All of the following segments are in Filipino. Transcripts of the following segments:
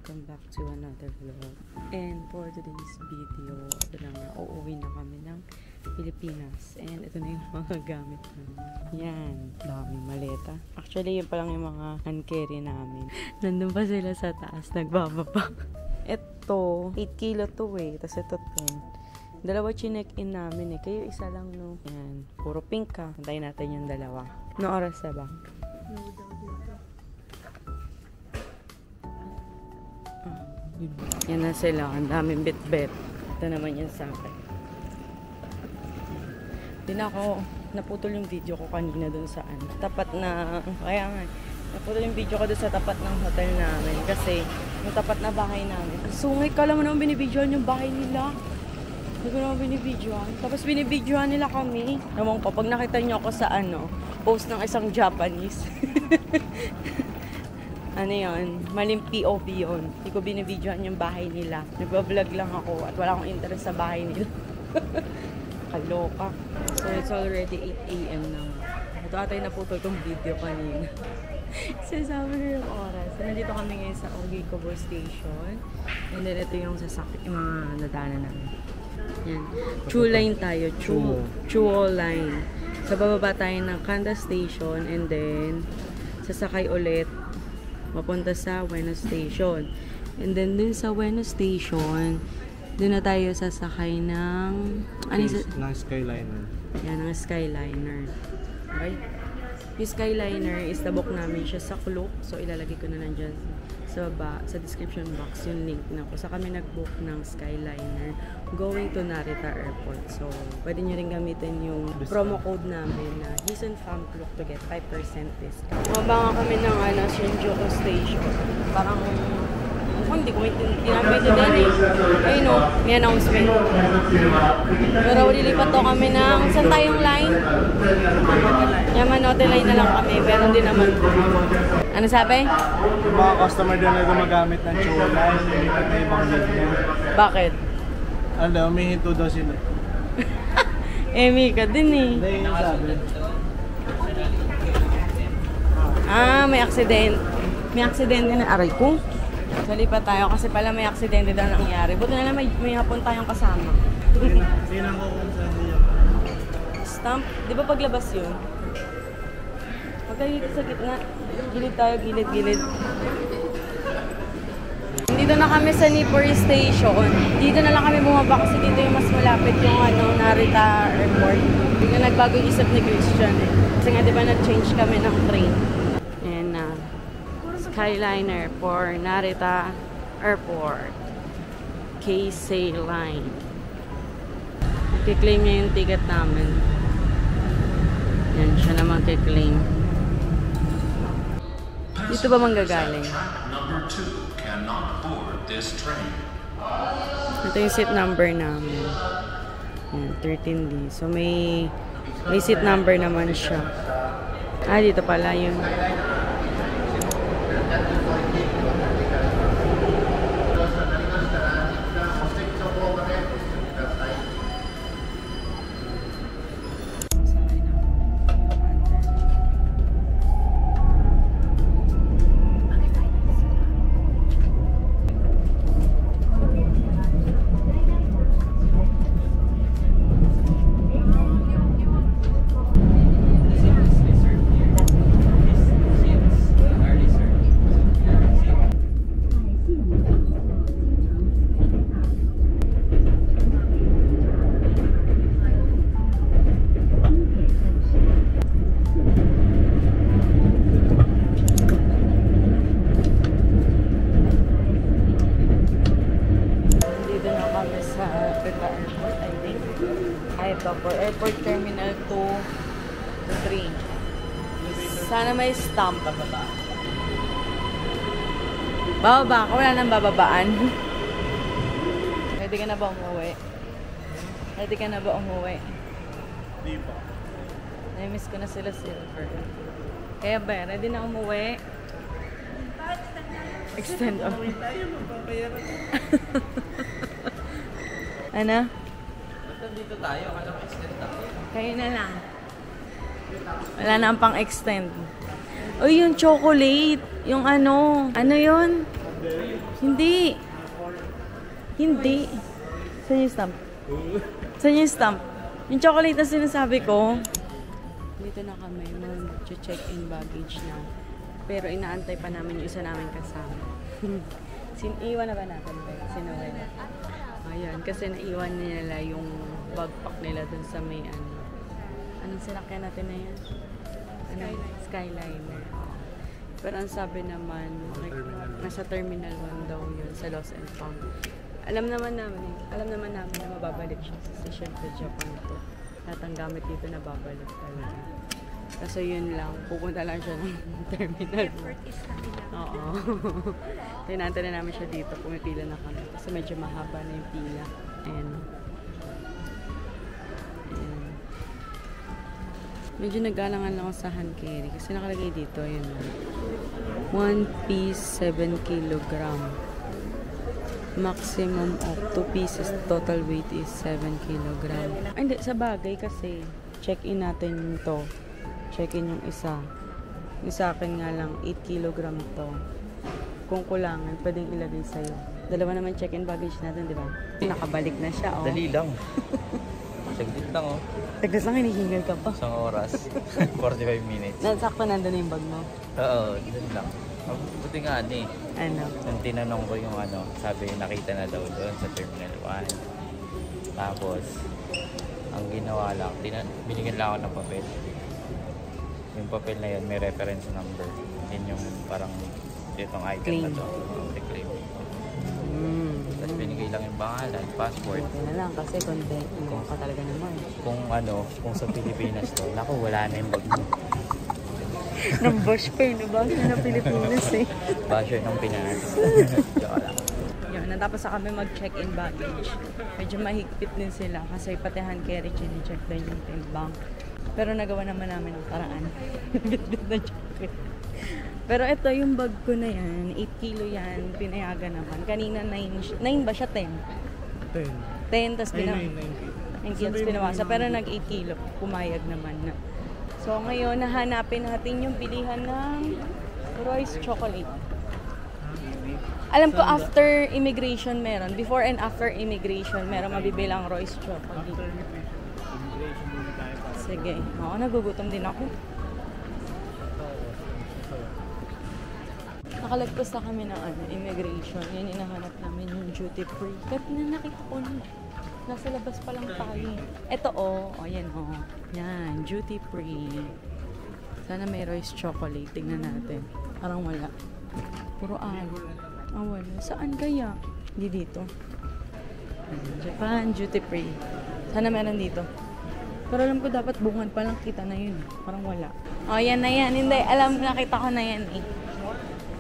welcome back to another vlog. And for today's video, ito na nga, uuwi na kami ng Pilipinas. And ito na yung mga gamit namin. Yan, daming maleta. Actually, yun pa lang yung mga hand carry namin. Nandun pa sila sa taas, nagbababa. Ito, 8 kilo to eh. Tapos ito 10. Dalawa chinek-in namin eh. Kayo isa lang, no? Yan, puro pink ka. Antayin natin yung dalawa. No oras na ba? No, yan na sila. Ang daming bit-bit. Ito naman yan sa akin. Hindi na ako naputol yung video ko kanina dun sa tapat na, kaya nga, naputol yung video ko dun sa tapat ng hotel namin. Kasi, yung tapat na bahay namin. Sungay ka lang mo naman binibidyoan yung bahay nila. Hindi ko naman binibidyoan. Tapos binibidyoan nila kami. Naman ko, pag nakita nyo ako sa post ng isang Japanese. Ano yun, maling POV yun. Hindi ko binibidyoan yung bahay nila. Nagbablog lang ako at wala akong interest sa bahay nila. Kaloka. So it's already 8 AM na. Ito atay naputol kong video kanina. Sinasabi ko yung oras. So, nandito kami ngayon sa Ogikobo Station. And then ito yung sasakit, yung mga nadaanan namin. Yan. True line tayo. True line. Sa bababa tayo ng Kanda Station and then sasakay ulit mapunta sa Ueno Station. And then dun sa Ueno Station, dun na tayo sasakay ng ng Skyliner. Yan, ng Skyliner. Okay? Yung Skyliner is nabook namin siya sa Klook. So ilalagay ko na nandyan sa baba, sa description box yung link na ko. Sa kami nag-book ng Skyliner going to Narita Airport. So pwede nyo rin gamitin yung promo code namin na Hison Fam Klook to get 5% discount. Mabanga kami ng Shinjuku Station. Parang hindi ko maintindihan eh. Ayun o, may announcement. Pero lilipat to kami ng, saan tayong line? Yamanote line na lang kami, pero hindi naman. Ano sabi? Yung mga customer doon na gumagamit ng Chuo line, lilipat na ibang linya. Bakit? Ano, may hinto daw sila. Emi ka din eh. Hindi yung sabi. May accident. May accident na aray ko. So, lipat tayo kasi pala may aksidente daw nangyari. Buti na lang may hapon tayong kasama. Sinan ko kung saan niya. Stamp? Di ba paglabas yun? Huwag tayo dito sa gitna. Gilid tayo, gilid. Dito na kami sa Nippori Station. Dito na lang kami bumaba kasi dito yung mas malapit yung Narita Airport. Hindi na nagbago yung isip ni Christian eh. Kasi nga di ba nag-change kami ng train. And Skyliner for Narita Airport. Keisei Line. Kiklaim niya yung ticket namin. Yan, siya naman kiklaim. Dito ba manggagaling? Ito yung seat number namin. Yan, 13D. So may seat number naman siya. Dito pala yung Airport Terminal 2 to 3. Sana may stamp. Bababa ka, wala nang bababaan. Ready ka na ba umuwi? Di ba? Na-miss ko na sila Silver. Kaya ba, ready na umuwi? Extend on. Ano? Dito tayo, alam extend tayo. Kayo na lang. Wala na pang extend. Uy, yung chocolate. Yung ano yun? Hindi. Hindi. Saan yung stamp? Saan yung stamp? Yung chocolate na sinasabi ko. Dito na kami. Mag-check-in baggage na. Pero inaantay pa namin yung isa namin kasama. Iwan na ba natin? Sinuwi na. Ayan. Kasi naiwan nila yung backpack nila dun sa may ano. Anong sinakyan natin na yan? Skyliner. Pero ang sabi naman, nasa Terminal 1 daw yun sa Lost and Found. Alam naman namin na mababalik siya kasi syempre Japan to. Lahat ang gamit dito na babalik talaga. Kaso yun lang, pupunta lang siya ng Terminal 1. Oo. Tinantay na namin siya dito, pumipila na kami. Kasi medyo mahaba na yung pila. Ayan. Medyo nagalangan lang ako sa hand carry kasi nakalagay dito yun. 1 piece 7 kilogram. Maximum of 2 pieces. Total weight is 7 kilogram. Ay, hindi, sa bagay kasi check-in natin to. Check-in yung isa. Yung sa akin nga lang 8 kilogram to. Kung kulangan, pwedeng ilagay sa'yo. Dalawa naman check-in baggage natin, di ba? Nakabalik na siya, oh. Dali lang. Saglit lang, oh. Saglit lang, hinihingal ka pa. Isang oras. 45 minutes. Nasakto nandun na yung bag mo. Oo, dun lang. Buti nga, ano eh. Ano? Nung tinanong ko yung ano, sabi nakita na daw doon sa Terminal 1. Tapos, ang ginawa lang, binigyan lang ako ng papel. Yung papel na yun, may reference number. Yun yung parang itong item Claim. na to. Claim. Tapos binigay lang yung pangalan, passport. Buti na lang kasi content. Ano ka talaga naman. Kung sa Pilipinas to, naku, wala na yung bag mo. Nang bash pa yun, bash na ng Pilipinas eh. Basher ng Pinas. Joke lang. Yun, natapos na kami mag-check-in baggage. Medyo mahigpit din sila kasi pati hand carry, chine-check din yung timbang. Pero nagawa naman namin ang paraan. Bit-bit na chocolate. Pero ito, yung bag ko na yan, 8 kilo yan, pinayagan naman. Kanina 9 ba siya? 10? 10, tapos 9 kilos pinawasa. Pero nag 8 kilo, pumayag naman na. So ngayon, nahanapin natin yung bilihan ng Royce Chocolate. Alam ko after immigration meron. Before and after immigration, meron mabibilang Royce Chocolate. Sige. Oo, nagugutom din ako. Nakalagpas na kami ng immigration. Yan, hinahanap namin yung duty free. Kahit na nakita ko na. Nasa labas pa lang tayo. Ito, yan, Yan, duty free. Sana may Royce Chocolate. Tingnan natin. Parang wala. Puro wala. Saan kaya? Hindi dito. Japan, duty free. Sana meron dito. Pero alam ko dapat bungan pa lang kita na yun. Parang wala. Yan na yan. Hindi, alam, nakita ko na yan eh.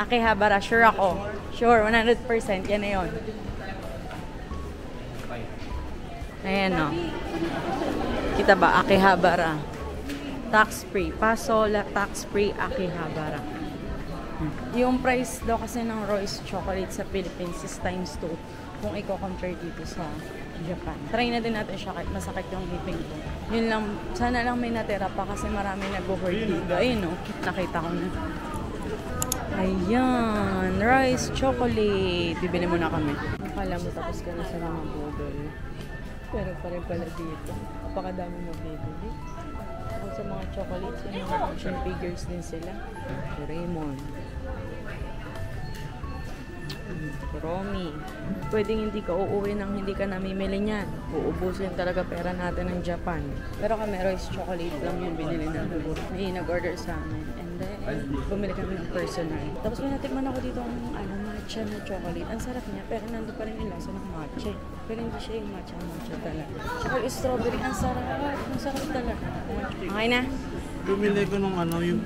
Akihabara, sure ako. Sure, 100%. Yan na yun. Ayan o. Kita ba? Akihabara. Tax free. Pasola, tax free, Akihabara. Yung price daw kasi ng Royce Chocolate sa Philippines is times 2 kung i-compare dito sa Japan. Try na din natin siya kahit masakit yung ngipin ko. Yun lang, sana lang may natira pa kasi marami nag-hoard dito. Ayun o, nakita ko na. Ayan, Royce Chocolate. Bibili muna kami. Akala mo tapos ka na sa mga Google. Pero pa rin pala dito. Napakadami mo bibili. Kung sa mga chocolates, yung mga action figures din sila. Raymond. Romy. Pwedeng hindi ka uuwi nang hindi ka namimili niyan. Uubusin talaga pera natin ng Japan. Pero kami, Royce Chocolate lang yung binili natin. May nag-order sa amin. And then, bumili kami ng personal. Tapos may natikman ako dito ang matcha na chocolate. Ang sarap niya, pero nandun pa rin yung lasa ng matcha. Pero hindi siya yung matcha talaga. Tsaka yung strawberry, ang sarap. Ang sarap talaga. Okay na? Bumili ko nung yung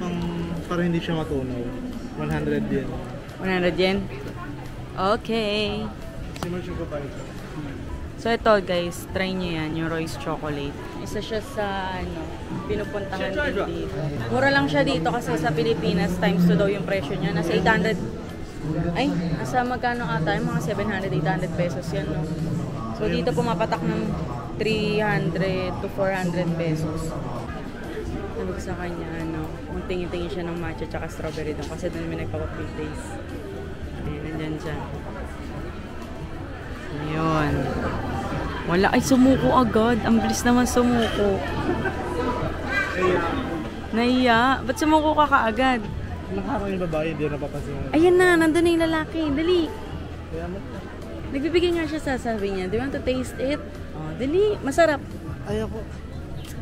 para hindi siya matunaw. 100 yen. 100 yen? Okay. Simuch ko pa ito. So ito guys, try nyo yan, yung Royce Chocolate. Isa siya sa pinupuntahan din dito. Mura lang siya dito kasi sa Pilipinas, times 2 daw yung presyo niya. Nasa 800, nasa magkano ata, yung mga 700, 800 pesos yan, no? So dito pumapatak ng 300 to 400 pesos. Nabig sa kanya, kung tingin-tingin siya ng matcha tsaka strawberry doon kasi doon may nagpapapit days. Nandiyan dyan. Ayun. Wala. Ay, sumuko agad. Ang bilis naman sumuko. Naiya. Ba't sumuko ka kaagad? Nakakaroon yung babae, hindi na papansin. Ayan na, nandun na yung lalaki. Dali. Kaya mo. Nagbibigay nga siya, sasabi niya. Do you want to taste it? Oh, dali. Masarap. Ayoko.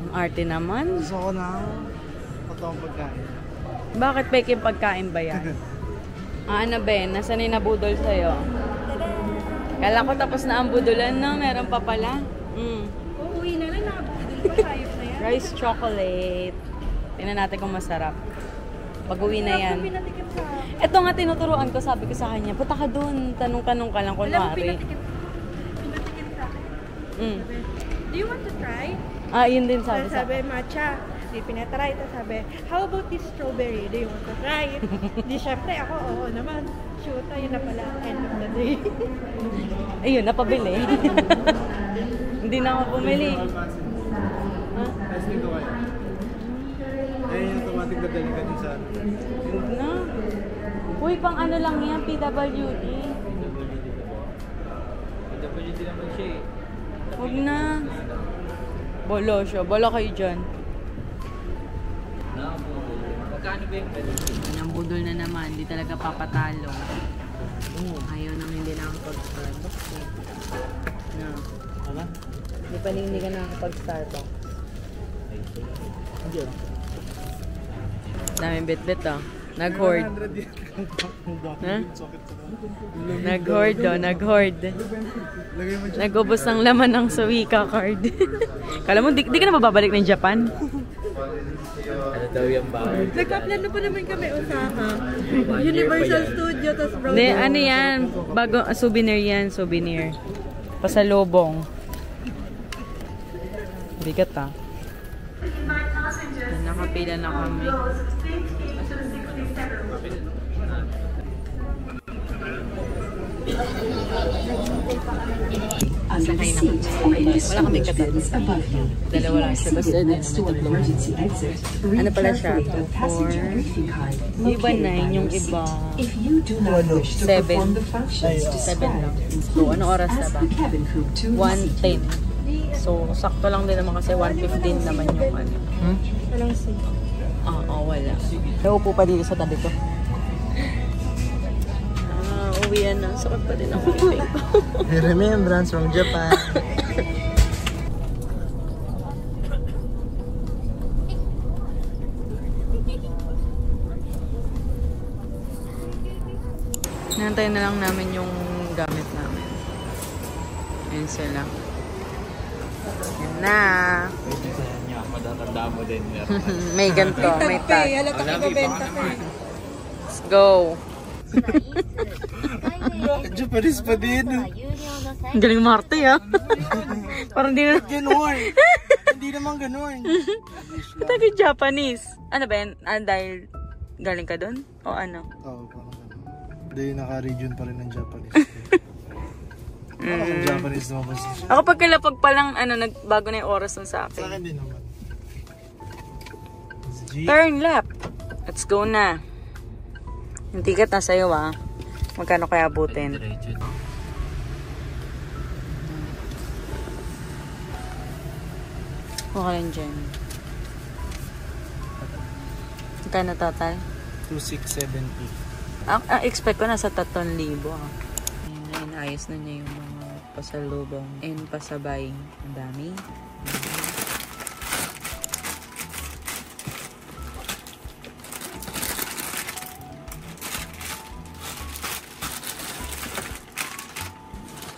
Ang arte naman. Gusto ko na patawang pagkain. Bakit peke pagkain ba yan? Ano Ben? Nasaan na yung nabudol sa'yo? Kala ko tapos na ang budulan na. Meron pa pala. Uuwi na lang, nakabudol pa, hayop na yan. Rice chocolate. Tingnan natin kung masarap. Pag-uwi na yan. Pinatikim ka. Ito nga tinuturuan ko, sabi ko sa kanya, punta ka dun, tanong-tanong ka lang Alam mo, kunwari. pinatikim sa akin. Mm. Do you want to try? Ah, yun din sabi sa Sabi, matcha. Di pinatry. Tapos sabi, how about this strawberry? Do you want to try it? Di syempre ako, oo naman. Shoot, yun na pala. End of the day. Ayun, napabili. Hindi na ako bumili. Ha? Testing ko kayo. Ayun yung automatic na dali ka din sa ano. Huwag na. Uy, pang ano lang yan, PWD. PWD naman siya eh. Huwag na. Bolo siya. Bolo kayo dyan. Magkano ba yung PWD? Ang budol na naman. Hindi talaga papatalo. Ayaw nang hindi nakakapag-Starbucks eh. No. Ano? Hindi pa hindi ka nakakapag-Starbucks. Hindi ah. Daming bit-bit ah. Nag-hoard. 100 yan. Ha? Socket ko na. Nag-hoard oh, nag-hoard. Lagay mo dyan. Nag-ubos ng laman ng Suica card. Kala mo, di ka na mababalik ng Japan? Ano daw yung bawal? Nagpa-plano pa naman kami, Osaka. Universal Studio, tapos Broadway. Hindi, ano yan? Bago, souvenir yan, souvenir. Pasalubong. Bigat ah. Nakapila na kami. Under the seat or in the storage bins above you. If Dalawa you lang are siya. seated Basta next to an emergency exit, Ano read pala siya? carefully the passenger 2, 4. briefing card Iba located na by yung your seat. iba. If you do not wish to 7. perform the functions 7 lang. described, So, ano oras na ask ba? the cabin crew to receive 1:10. So, sakto lang din naman kasi 1:15 naman yung ano. Walang seat. Oo, wala. Naupo pa dito sa tabi ko. Uwian na. Sakot pa din ang ngipin ko. Remembrance from Japan. Nantayin na lang namin yung gamit namin. Ayan sila. Yan na. Matatanda mo din. May ganito, may tag. Halata ka ibabenta ka. Let's go. Japanese pa din. Ang galing Marte ah. Parang di na Ganon. Hindi naman ganon. taga Japanese. Ano ba yan? Dahil galing ka doon? O ano? Oo, parang ganon. Hindi, naka-region pa rin ng Japanese. Parang Japanese naman ba siya? Ako pagkalapag pa lang, ano, nagbago na yung oras nun sa Sa akin. akin din naman. G. Turn left. Let's go na. Yung ticket na sa'yo ah. Magkano kaya abutin? Huwag ka lang dyan. Magkano total? 2670. Expect ko nasa 3,000 ah. Ayun, ayos na niya yung mga pasalubong and pasabay. Ang dami.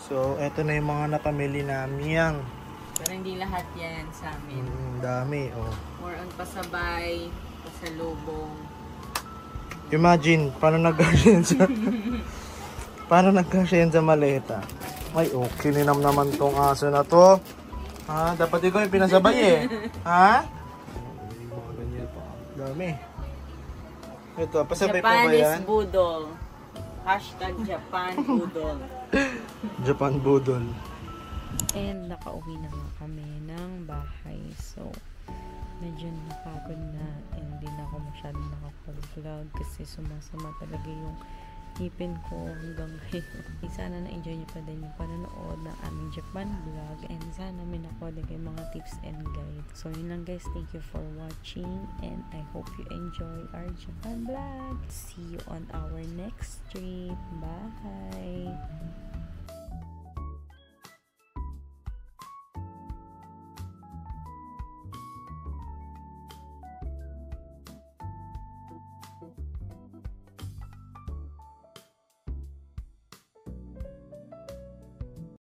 So, eto na yung mga napamili namin. Pero hindi lahat yan sa amin. Dami, oh. More on pasabay, pasalubong. Imagine, paano nagkasya yan sa... paano nagkasya yan sa maleta? Ay, oh, kininam naman tong aso na to. Ha? Dapat ikaw yung pinasabay eh. Ha? Mga ganyan pa. Dami. Ito, pasabay pa ba Japanese yan? Budol. Hashtag Japan Budol. Japan Budol. And nakauwi na nga kami ng bahay. So, medyo nakapagod na. And hindi na ako masyadong nakapag-vlog kasi sumasama talaga yung ngipin ko hanggang ngayon. Sana na-enjoy niyo pa din yung panonood ng aming Japan vlog and sana may nakuha din kayo mga tips and guide. So yun lang guys, thank you for watching and I hope you enjoy our Japan vlog. See you on our next trip. Bye!